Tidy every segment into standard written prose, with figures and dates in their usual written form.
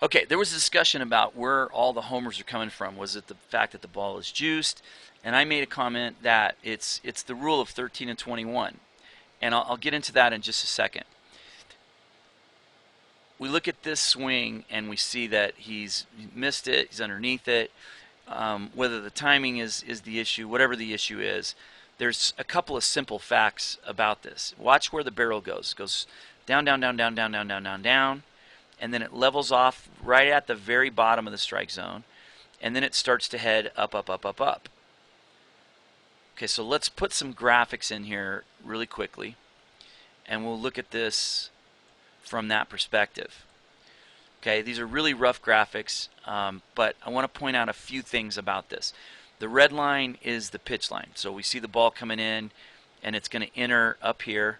Okay, there was a discussion about where all the homers are coming from. Was it the fact that the ball is juiced? And I made a comment that it's the rule of 13 and 21. And I'll get into that in just a second. We look at this swing and we see that he's missed it, he's underneath it. Whether the timing is the issue, whatever the issue is, there's a couple of simple facts about this. Watch where the barrel goes. It goes down, down, down, down, down, down, down, down, down, and then it levels off right at the very bottom of the strike zone, and then it starts to head up, up, up, up, up. Okay, so let's put some graphics in here really quickly, and we'll look at this from that perspective. Okay, these are really rough graphics, but I want to point out a few things about this. The red line is the pitch line. So we see the ball coming in, and it's going to enter up here,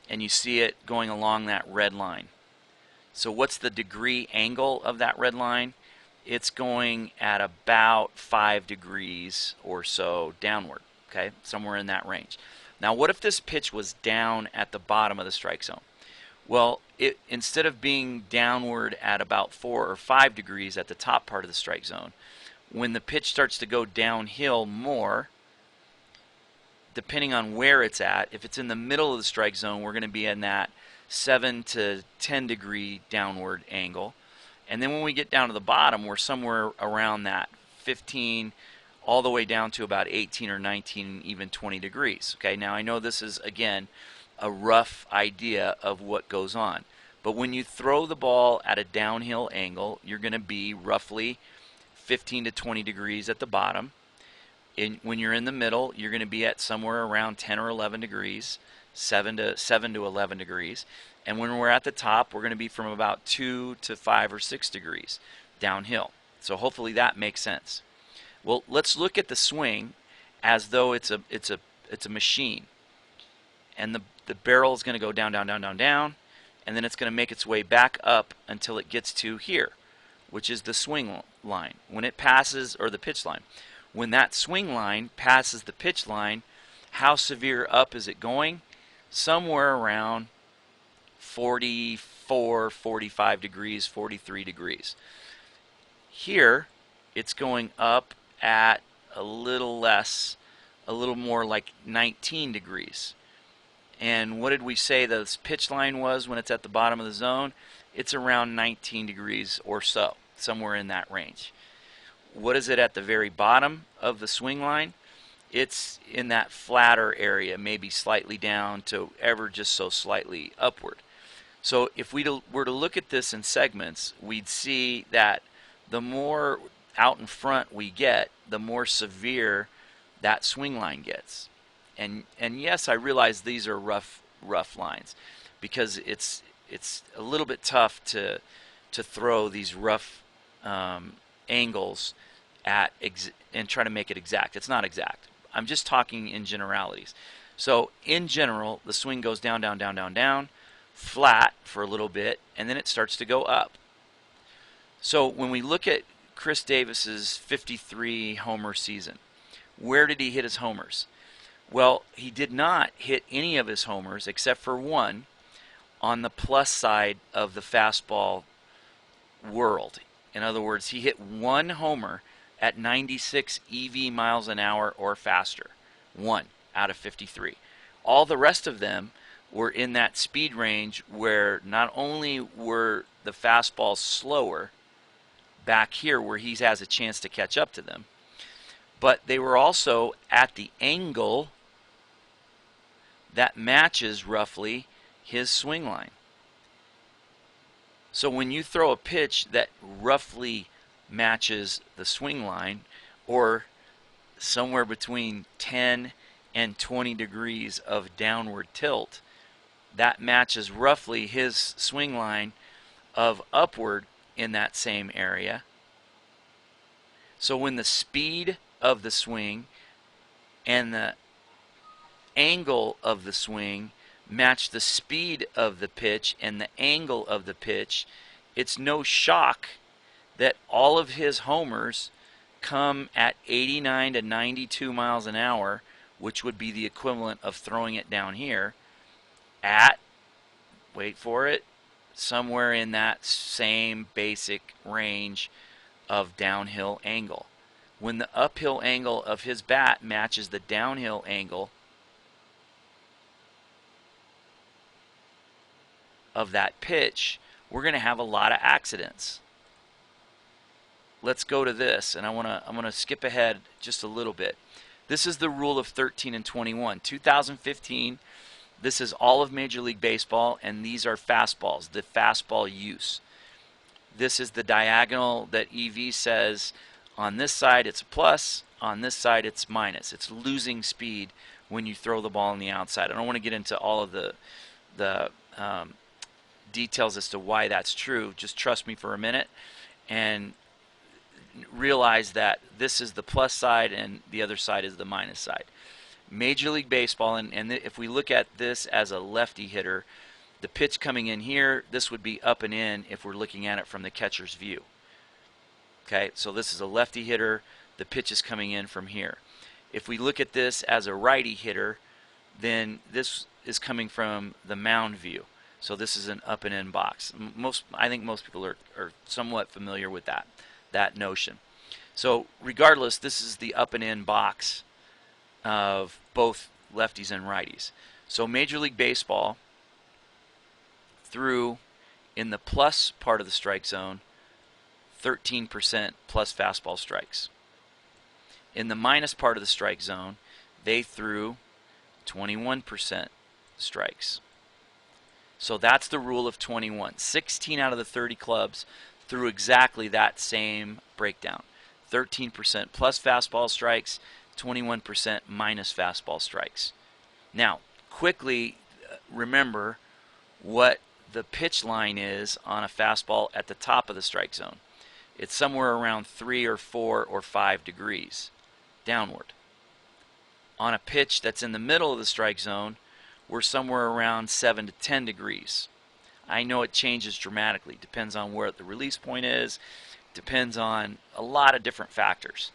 and you see it going along that red line. So what's the degree angle of that red line? It's going at about 5 degrees or so downward, okay, somewhere in that range. Now, what if this pitch was down at the bottom of the strike zone? Well, instead of being downward at about 4 or 5 degrees at the top part of the strike zone, when the pitch starts to go downhill more, depending on where it's at, if it's in the middle of the strike zone, we're going to be in that 7 to 10 degree downward angle. And then when we get down to the bottom, we're somewhere around that 15 all the way down to about 18 or 19, even 20 degrees. Okay, now I know this is, again, a rough idea of what goes on. But when you throw the ball at a downhill angle, you're going to be roughly 15 to 20 degrees at the bottom. When you're in the middle, you're going to be at somewhere around 10 or 11 degrees, 7 to 11 degrees. And when we're at the top, we're going to be from about 2 to 5 or 6 degrees downhill. So hopefully that makes sense. Well, let's look at the swing as though it's a machine. And the barrel is going to go down, down, down, down, down, and then it's going to make its way back up until it gets to here, which is the swing line. When it passes, or the pitch line, when that swing line passes the pitch line, how severe up is it going? Somewhere around 44, 45 degrees, 43 degrees. Here, it's going up at a little less, a little more like 19 degrees. And what did we say the pitch line was when it's at the bottom of the zone? It's around 19 degrees or so, somewhere in that range. What is it at the very bottom of the swing line? It's in that flatter area, maybe slightly down to ever just so slightly upward. So if we were to look at this in segments, we'd see that the more out in front we get, the more severe that swing line gets. And yes, I realize these are rough lines, because it's a little bit tough to throw these rough angles at and try to make it exact. It's not exact. I'm just talking in generalities. So in general, the swing goes down, down, down, down, down, flat for a little bit, and then it starts to go up. So when we look at Chris Davis's 53 homer season, where did he hit his homers? Well, he did not hit any of his homers except for one on the plus side of the fastball world. In other words, he hit one homer at 96 EV miles an hour or faster. One out of 53. All the rest of them were in that speed range where not only were the fastballs slower back here where he has a chance to catch up to them, but they were also at the angle that matches roughly his swing line. So when you throw a pitch that roughly matches the swing line, or somewhere between 10 and 20 degrees of downward tilt, that matches roughly his swing line of upward in that same area. So when the speed of the swing and the angle of the swing match the speed of the pitch and the angle of the pitch, it's no shock that all of his homers come at 89 to 92 miles an hour, which would be the equivalent of throwing it down here at, wait for it, somewhere in that same basic range of downhill angle. When the uphill angle of his bat matches the downhill angle of that pitch, we're going to have a lot of accidents. Let's go to this, and I'm going to skip ahead just a little bit. This is the rule of 13 and 21. 2015, this is all of Major League Baseball, and these are fastballs, the fastball use. This is the diagonal that EV says on this side it's a plus, on this side it's minus. It's losing speed when you throw the ball on the outside. I don't want to get into all of the details as to why that's true. Just trust me for a minute and realize that this is the plus side and the other side is the minus side. Major League Baseball, and if we look at this as a lefty hitter, the pitch coming in here, this would be up and in if we're looking at it from the catcher's view. Okay, so this is a lefty hitter, the pitch is coming in from here. If we look at this as a righty hitter, then this is coming from the mound view. So this is an up and in box. I think most people are somewhat familiar with that notion. So regardless, this is the up and in box of both lefties and righties. So Major League Baseball threw in the plus part of the strike zone 13% plus fastball strikes. In the minus part of the strike zone, they threw 21% strikes. So that's the rule of 21. 16 out of the 30 clubs threw exactly that same breakdown. 13% plus fastball strikes, 21% minus fastball strikes. Now, quickly remember what the pitch line is on a fastball at the top of the strike zone. It's somewhere around 3 or 4 or 5 degrees downward. On a pitch that's in the middle of the strike zone, we're somewhere around 7 to 10 degrees. I know it changes dramatically. Depends on where the release point is. Depends on a lot of different factors.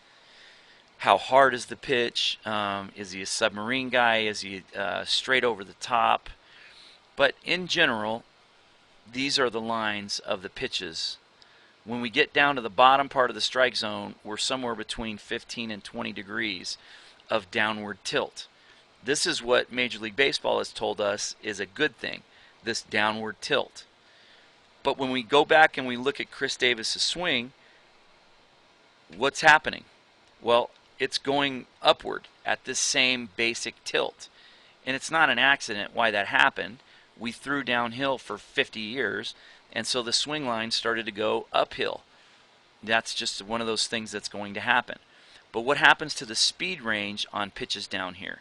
How hard is the pitch? Is he a submarine guy? Is he straight over the top? But in general, these are the lines of the pitches. When we get down to the bottom part of the strike zone, we're somewhere between 15 and 20 degrees of downward tilt. This is what Major League Baseball has told us is a good thing, this downward tilt. But when we go back and we look at Chris Davis's swing, what's happening? Well, it's going upward at this same basic tilt. And it's not an accident why that happened. We threw downhill for 50 years, and so the swing line started to go uphill. That's just one of those things that's going to happen. But what happens to the speed range on pitches down here?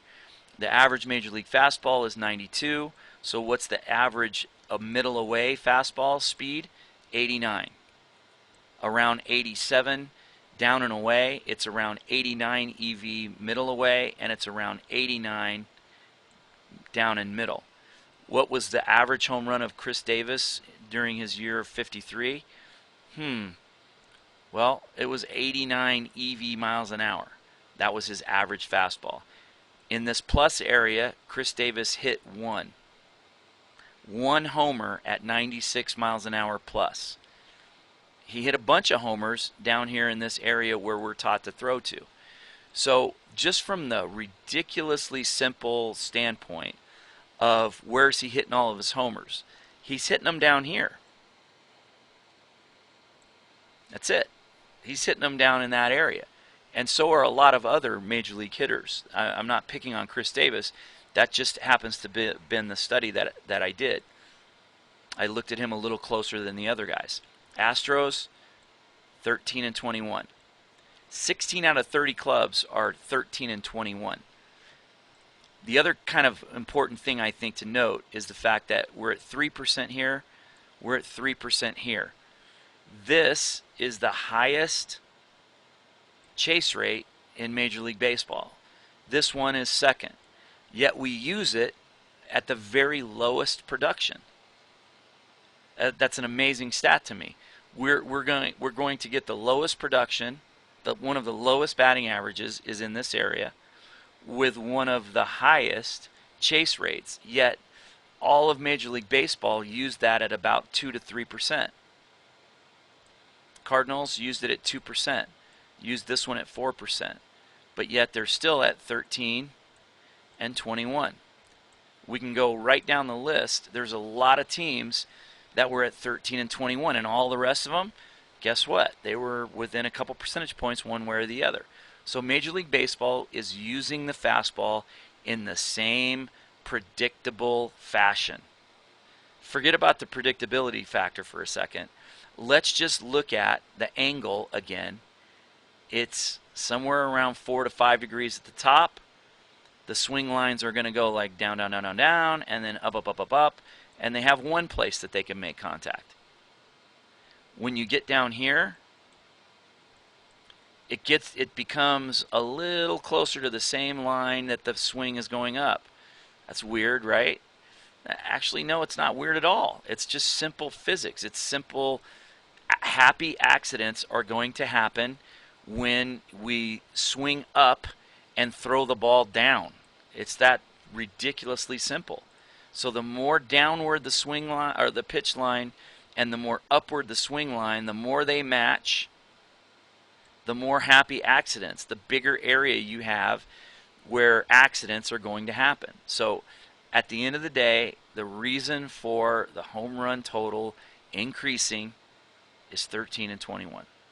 The average Major League fastball is 92. So what's the average of middle away fastball speed? 89. Around 87 down and away, it's around 89 EV middle away, and it's around 89 down and middle. What was the average home run of Chris Davis during his year of 53? Well, it was 89 EV miles an hour. That was his average fastball. In this plus area, Chris Davis hit one homer at 96 miles an hour plus. He hit a bunch of homers down here in this area where we're taught to throw to. So just from the ridiculously simple standpoint of where's he hitting all of his homers, he's hitting them down here. That's it. He's hitting them down in that area. And so are a lot of other Major League hitters. I'm not picking on Chris Davis. That just happens to be been the study that I did. I looked at him a little closer than the other guys. Astros, 13 and 21. 16 out of 30 clubs are 13 and 21. The other kind of important thing I think to note is the fact that we're at 3% here, we're at 3% here. This is the highest chase rate in Major League Baseball. This one is second. Yet we use it at the very lowest production. That's an amazing stat to me. We're going to get the lowest production. One of the lowest batting averages is in this area, with one of the highest chase rates. Yet All of Major League Baseball used that at about 2 to 3%. Cardinals used it at 2%, used this one at 4%, but yet they're still at 13 and 21. We can go right down the list. There's a lot of teams that were at 13 and 21, and all the rest of them, guess what? They were within a couple percentage points one way or the other. So Major League Baseball is using the fastball in the same predictable fashion. Forget about the predictability factor for a second. Let's just look at the angle again. It's somewhere around 4 to 5 degrees at the top. The swing lines are going to go like down, down, down, down, down, and then up, up, up, up, up, and they have one place that they can make contact. When you get down here, it becomes a little closer to the same line that the swing is going up. That's weird, right? Actually, no, it's not weird at all. It's just simple physics. It's simple. Happy accidents are going to happen when we swing up and throw the ball down. It's that ridiculously simple. So the more downward the swing line or the pitch line and the more upward the swing line, the more they match, the more happy accidents, the bigger area you have where accidents are going to happen. So at the end of the day, the reason for the home run total increasing is 13 and 21.